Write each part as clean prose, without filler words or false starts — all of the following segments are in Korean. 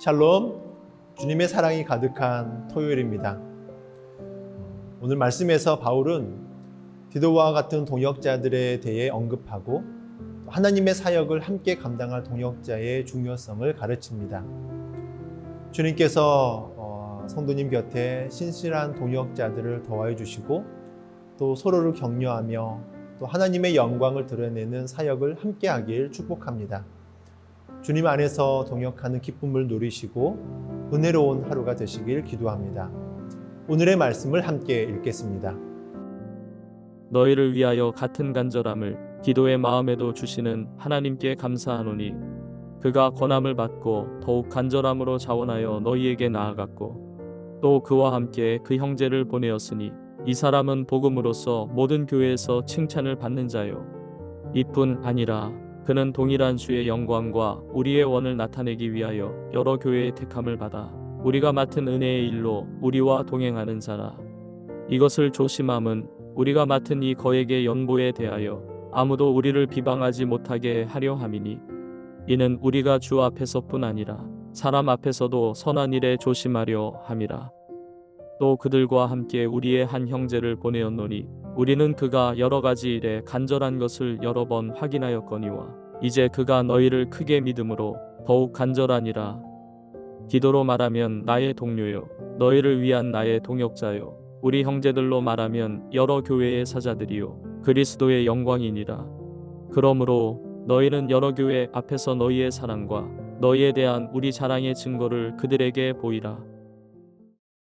샬롬, 주님의 사랑이 가득한 토요일입니다. 오늘 말씀에서 바울은 디도와 같은 동역자들에 대해 언급하고 하나님의 사역을 함께 동역자의 중요성을 가르칩니다. 주님께서 성도님 곁에 신실한 동역자들을 더하여 주시고 또 서로를 격려하며 또 하나님의 영광을 드러내는 사역을 함께 하길 축복합니다. 주님 안에서 동역하는 기쁨을 누리시고 은혜로운 하루가 되시길 기도합니다. 오늘의 말씀을 함께 읽겠습니다. 너희를 위하여 같은 간절함을 기도의 마음에도 주시는 하나님께 감사하노니 그가 권함을 받고 더욱 간절함으로 자원하여 너희에게 나아갔고 또 그와 함께 그 형제를 보내었으니 이 사람은 복음으로써 모든 교회에서 칭찬을 받는 자요 이뿐 아니라 그는 동일한 주의 영광과 우리의 원을 나타내기 위하여 여러 교회의 택함을 받아 우리가 맡은 은혜의 일로 우리와 동행하는 자라. 이것을 조심함은 우리가 맡은 이 거액의 연보에 대하여 아무도 우리를 비방하지 못하게 하려 함이니 이는 우리가 주 앞에서뿐 아니라 사람 앞에서도 선한 일에 조심하려 함이라. 또 그들과 함께 우리의 한 형제를 보내었노니 우리는 그가 여러 가지 일에 간절한 것을 여러 번 확인하였거니와 이제 그가 너희를 크게 믿음으로 더욱 간절하니라. 기도로 말하면 나의 동료요 너희를 위한 나의 동역자요 우리 형제들로 말하면 여러 교회의 사자들이요 그리스도의 영광이니라. 그러므로 너희는 여러 교회 앞에서 너희의 사랑과 너희에 대한 우리 자랑의 증거를 그들에게 보이라.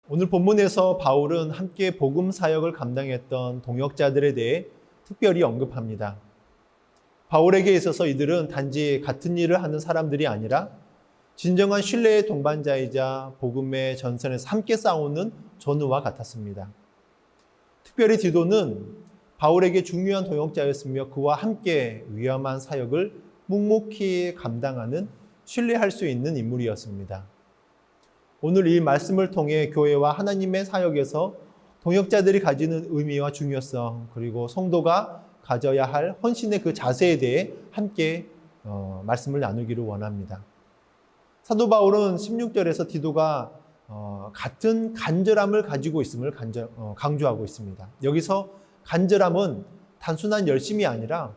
오늘 본문에서 바울은 함께 복음 사역을 감당했던 동역자들에 대해 특별히 언급합니다. 바울에게 있어서 이들은 단지 같은 일을 하는 사람들이 아니라 진정한 신뢰의 동반자이자 복음의 전선에서 함께 싸우는 전우와 같았습니다. 특별히 디도는 바울에게 중요한 동역자였으며 그와 함께 위험한 사역을 묵묵히 감당하는 신뢰할 수 있는 인물이었습니다. 오늘 이 말씀을 통해 교회와 하나님의 사역에서 동역자들이 가지는 의미와 중요성 그리고 성도가 가져야 할 헌신의 그 자세에 대해 함께 말씀을 나누기를 원합니다. 사도 바울은 16절에서 디도가 같은 간절함을 가지고 있음을 강조하고 있습니다. 여기서 간절함은 단순한 열심이 아니라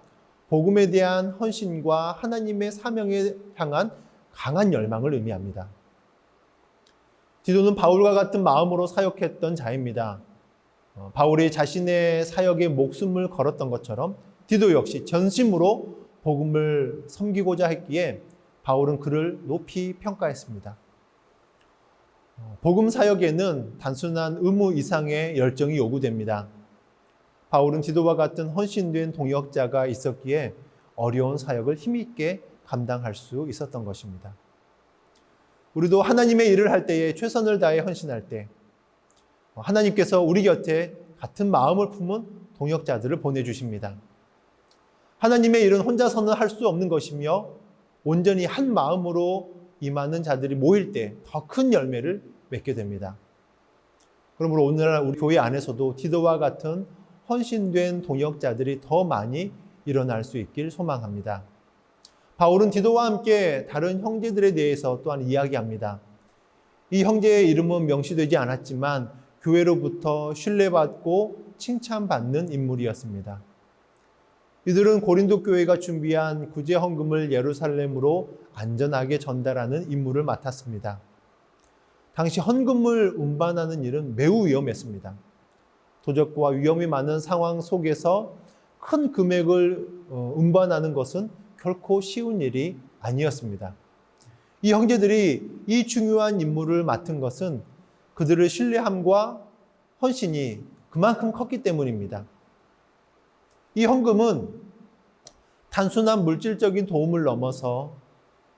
복음에 대한 헌신과 하나님의 사명에 향한 강한 열망을 의미합니다. 디도는 바울과 같은 마음으로 사역했던 자입니다. 바울이 자신의 사역에 목숨을 걸었던 것처럼 디도 역시 전심으로 복음을 섬기고자 했기에 바울은 그를 높이 평가했습니다. 복음 사역에는 단순한 의무 이상의 열정이 요구됩니다. 바울은 디도와 같은 헌신된 동역자가 있었기에 어려운 사역을 힘있게 감당할 수 있었던 것입니다. 우리도 하나님의 일을 할 때에 최선을 다해 헌신할 때 하나님께서 우리 곁에 같은 마음을 품은 동역자들을 보내주십니다. 하나님의 일은 혼자서는 할 수 없는 것이며 온전히 한 마음으로 임하는 자들이 모일 때 더 큰 열매를 맺게 됩니다. 그러므로 오늘날 우리 교회 안에서도 디도와 같은 헌신된 동역자들이 더 많이 일어날 수 있길 소망합니다. 바울은 디도와 함께 다른 형제들에 대해서 또한 이야기합니다. 이 형제의 이름은 명시되지 않았지만 교회로부터 신뢰받고 칭찬받는 인물이었습니다. 이들은 고린도 교회가 준비한 구제 헌금을 예루살렘으로 안전하게 전달하는 임무를 맡았습니다. 당시 헌금을 운반하는 일은 매우 위험했습니다. 도적과 위험이 많은 상황 속에서 큰 금액을 운반하는 것은 결코 쉬운 일이 아니었습니다. 이 형제들이 이 중요한 임무를 맡은 것은 그들의 신뢰함과 헌신이 그만큼 컸기 때문입니다. 이 헌금은 단순한 물질적인 도움을 넘어서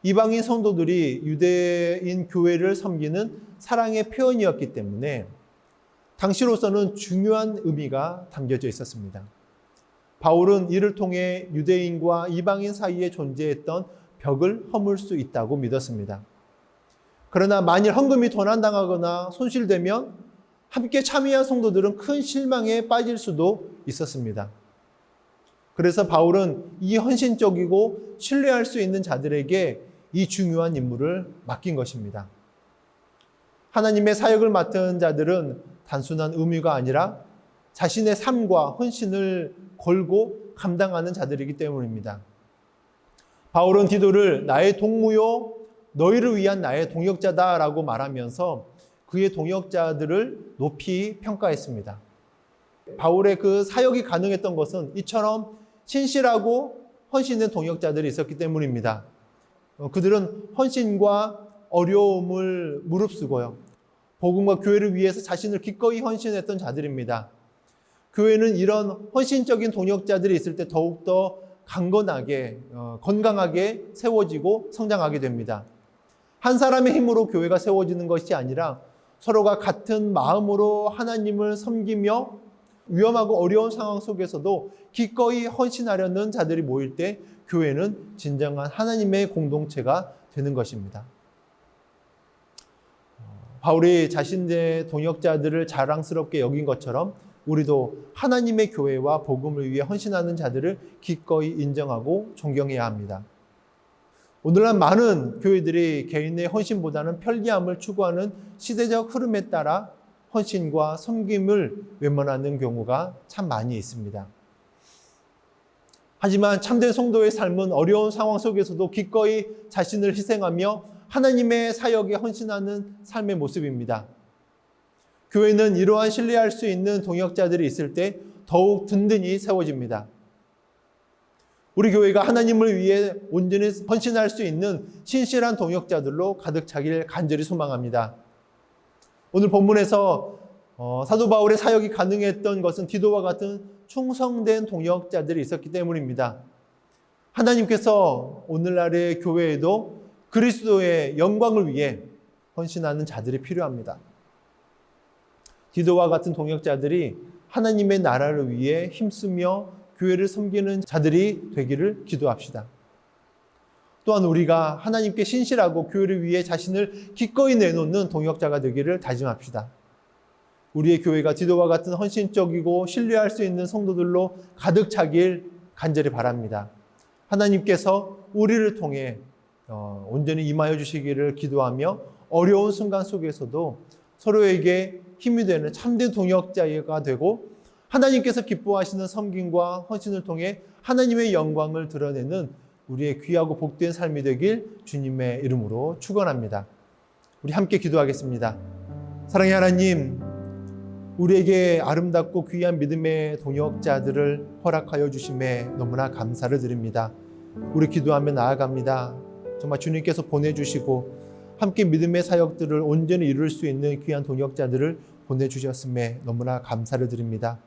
이방인 성도들이 유대인 교회를 섬기는 사랑의 표현이었기 때문에 당시로서는 중요한 의미가 담겨져 있었습니다. 바울은 이를 통해 유대인과 이방인 사이에 존재했던 벽을 허물 수 있다고 믿었습니다. 그러나 만일 헌금이 도난당하거나 손실되면 함께 참여한 성도들은 큰 실망에 빠질 수도 있었습니다. 그래서 바울은 이 헌신적이고 신뢰할 수 있는 자들에게 이 중요한 임무를 맡긴 것입니다. 하나님의 사역을 맡은 자들은 단순한 의무가 아니라 자신의 삶과 헌신을 걸고 감당하는 자들이기 때문입니다. 바울은 디도를 나의 동무요 너희를 위한 나의 동역자다라고 말하면서 그의 동역자들을 높이 평가했습니다. 바울의 그 사역이 가능했던 것은 이처럼 신실하고 헌신된 동역자들이 있었기 때문입니다. 그들은 헌신과 어려움을 무릅쓰고요. 복음과 교회를 위해서 자신을 기꺼이 헌신했던 자들입니다. 교회는 이런 헌신적인 동역자들이 있을 때 더욱더 강건하게, 건강하게 세워지고 성장하게 됩니다. 한 사람의 힘으로 교회가 세워지는 것이 아니라 서로가 같은 마음으로 하나님을 섬기며 위험하고 어려운 상황 속에서도 기꺼이 헌신하려는 자들이 모일 때 교회는 진정한 하나님의 공동체가 되는 것입니다. 바울이 자신의 동역자들을 자랑스럽게 여긴 것처럼 우리도 하나님의 교회와 복음을 위해 헌신하는 자들을 기꺼이 인정하고 존경해야 합니다. 오늘날 많은 교회들이 개인의 헌신보다는 편리함을 추구하는 시대적 흐름에 따라 헌신과 섬김을 외면하는 경우가 참 많이 있습니다. 하지만 참된 성도의 삶은 어려운 상황 속에서도 기꺼이 자신을 희생하며 하나님의 사역에 헌신하는 삶의 모습입니다. 교회는 이러한 신뢰할 수 있는 동역자들이 있을 때 더욱 든든히 세워집니다. 우리 교회가 하나님을 위해 온전히 헌신할 수 있는 신실한 동역자들로 가득 차길 간절히 소망합니다. 오늘 본문에서 사도 바울의 사역이 가능했던 것은 디도와 같은 충성된 동역자들이 있었기 때문입니다. 하나님께서 오늘날의 교회에도 그리스도의 영광을 위해 헌신하는 자들이 필요합니다. 디도와 같은 동역자들이 하나님의 나라를 위해 힘쓰며 교회를 섬기는 자들이 되기를 기도합시다. 또한 우리가 하나님께 신실하고 교회를 위해 자신을 기꺼이 내놓는 동역자가 되기를 다짐합시다. 우리의 교회가 디도와 같은 헌신적이고 신뢰할 수 있는 성도들로 가득 차길 간절히 바랍니다. 하나님께서 우리를 통해 온전히 임하여 주시기를 기도하며 어려운 순간 속에서도 서로에게 힘이 되는 참된 동역자가 되고 하나님께서 기뻐하시는 섬김과 헌신을 통해 하나님의 영광을 드러내는 우리의 귀하고 복된 삶이 되길 주님의 이름으로 축원합니다. 우리 함께 기도하겠습니다. 사랑의 하나님, 우리에게 아름답고 귀한 믿음의 동역자들을 허락하여 주심에 너무나 감사를 드립니다. 우리 기도하며 나아갑니다. 정말 주님께서 보내주시고 함께 믿음의 사역들을 온전히 이룰 수 있는 귀한 동역자들을 보내주셨음에 너무나 감사를 드립니다.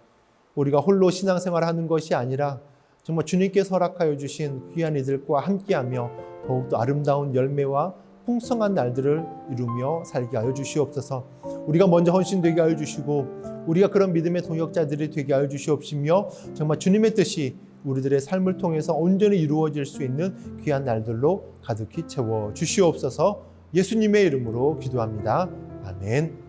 우리가 홀로 신앙생활을 하는 것이 아니라 정말 주님께서 허락하여 주신 귀한 이들과 함께하며 더욱더 아름다운 열매와 풍성한 날들을 이루며 살게 하여 주시옵소서. 우리가 먼저 헌신되게 하여 주시고 우리가 그런 믿음의 동역자들이 되게 하여 주시옵시며 정말 주님의 뜻이 우리들의 삶을 통해서 온전히 이루어질 수 있는 귀한 날들로 가득히 채워 주시옵소서. 예수님의 이름으로 기도합니다. 아멘.